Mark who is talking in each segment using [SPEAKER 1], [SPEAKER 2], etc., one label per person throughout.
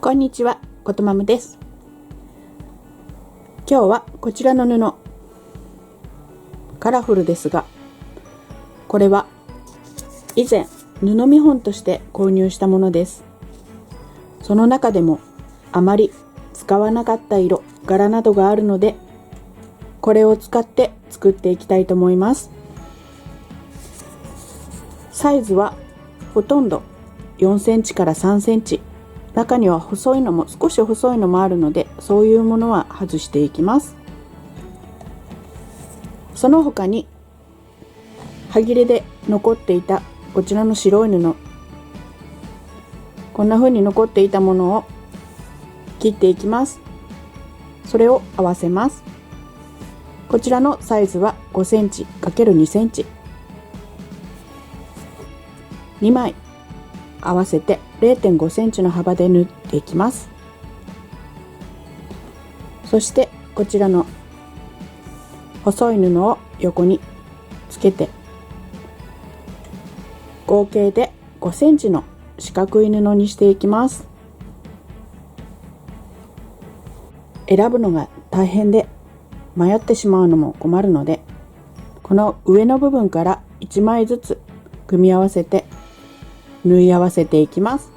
[SPEAKER 1] こんにちは、ことまむです。今日はこちらの布、カラフルですが、これは以前布見本として購入したものです。その中でもあまり使わなかった色、柄などがあるので、これを使って作っていきたいと思います。サイズはほとんど4センチから3センチ。中には細いのも少し細いのもあるので、そういうものは外していきます。その他に端切れで残っていたこちらの白い布、こんな風に残っていたものを切っていきます。それを合わせます。こちらのサイズは5センチ ×2 センチ、2枚合わせて 0.5 センチの幅で縫っていきます。そしてこちらの細い布を横につけて、合計で5センチの四角い布にしていきます。選ぶのが大変で迷ってしまうのも困るので、この上の部分から1枚ずつ組み合わせて縫い合わせていきます。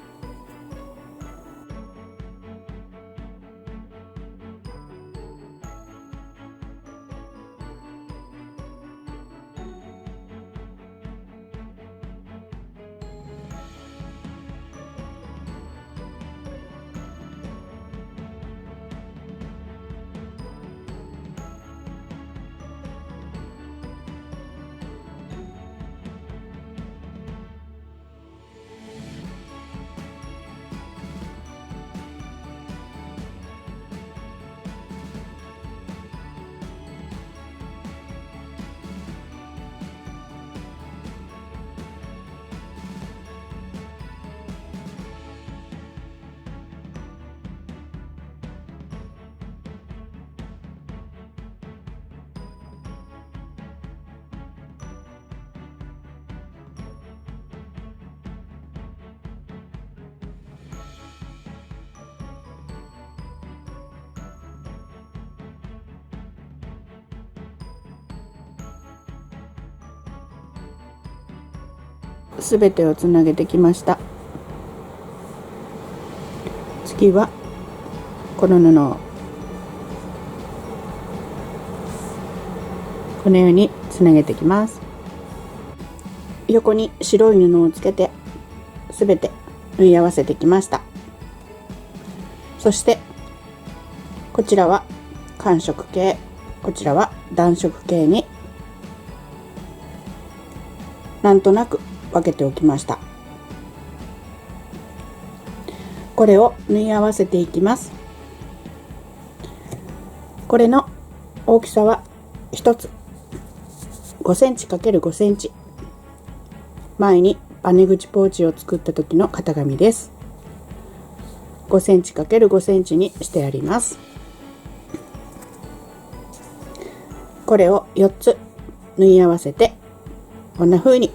[SPEAKER 1] すべてをつなげてきました。次はこの布をこのようにつなげていきます。横に白い布をつけてすべて縫い合わせてきました。そしてこちらは寒色系、こちらは暖色系になんとなく分けておきました。これを縫い合わせていきます。これの大きさは1つ5センチ ×5 センチ、前にバネ口ポーチを作った時の型紙です。5センチ ×5 センチにしてあります。これを4つ縫い合わせてこんな風に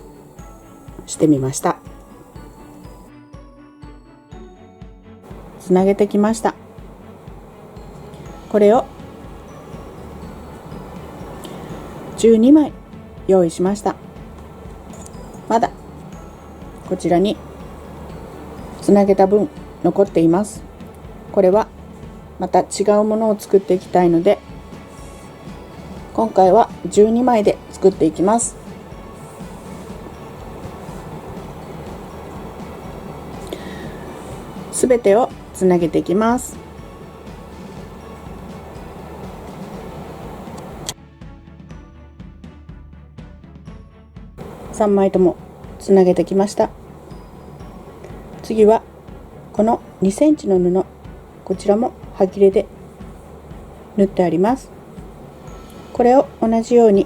[SPEAKER 1] してみました。つなげてきました。これを12枚用意しました。まだこちらにつなげた分残っています。これはまた違うものを作っていきたいので、今回は12枚で作っていきます。すべてをつなげていきます。3枚ともつなげてきました。次はこの2センチの布、こちらも端切れで縫ってあります。これを同じように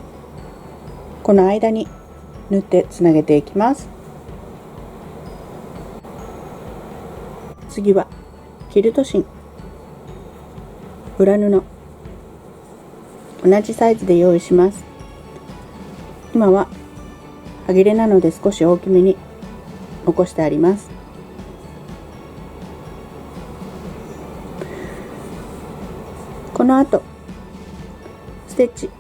[SPEAKER 1] この間に縫ってつなげていきます。次はキルト芯、裏布、同じサイズで用意します。今は端切れなので少し大きめに残してあります。の後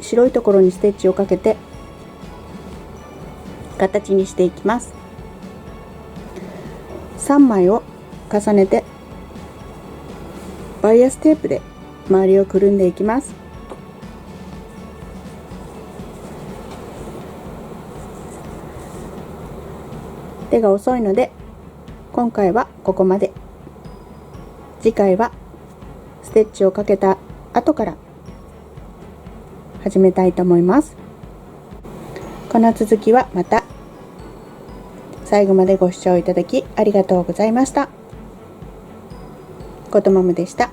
[SPEAKER 1] 白いところにステッチをかけて形にしていきます。3枚を重ねてバイアステープで周りをくるんでいきます。手が遅いので今回はここまで。次回はステッチをかけた後から始めたいと思います。この続きはまた。最後までご視聴いただきありがとうございました。ことまむでした。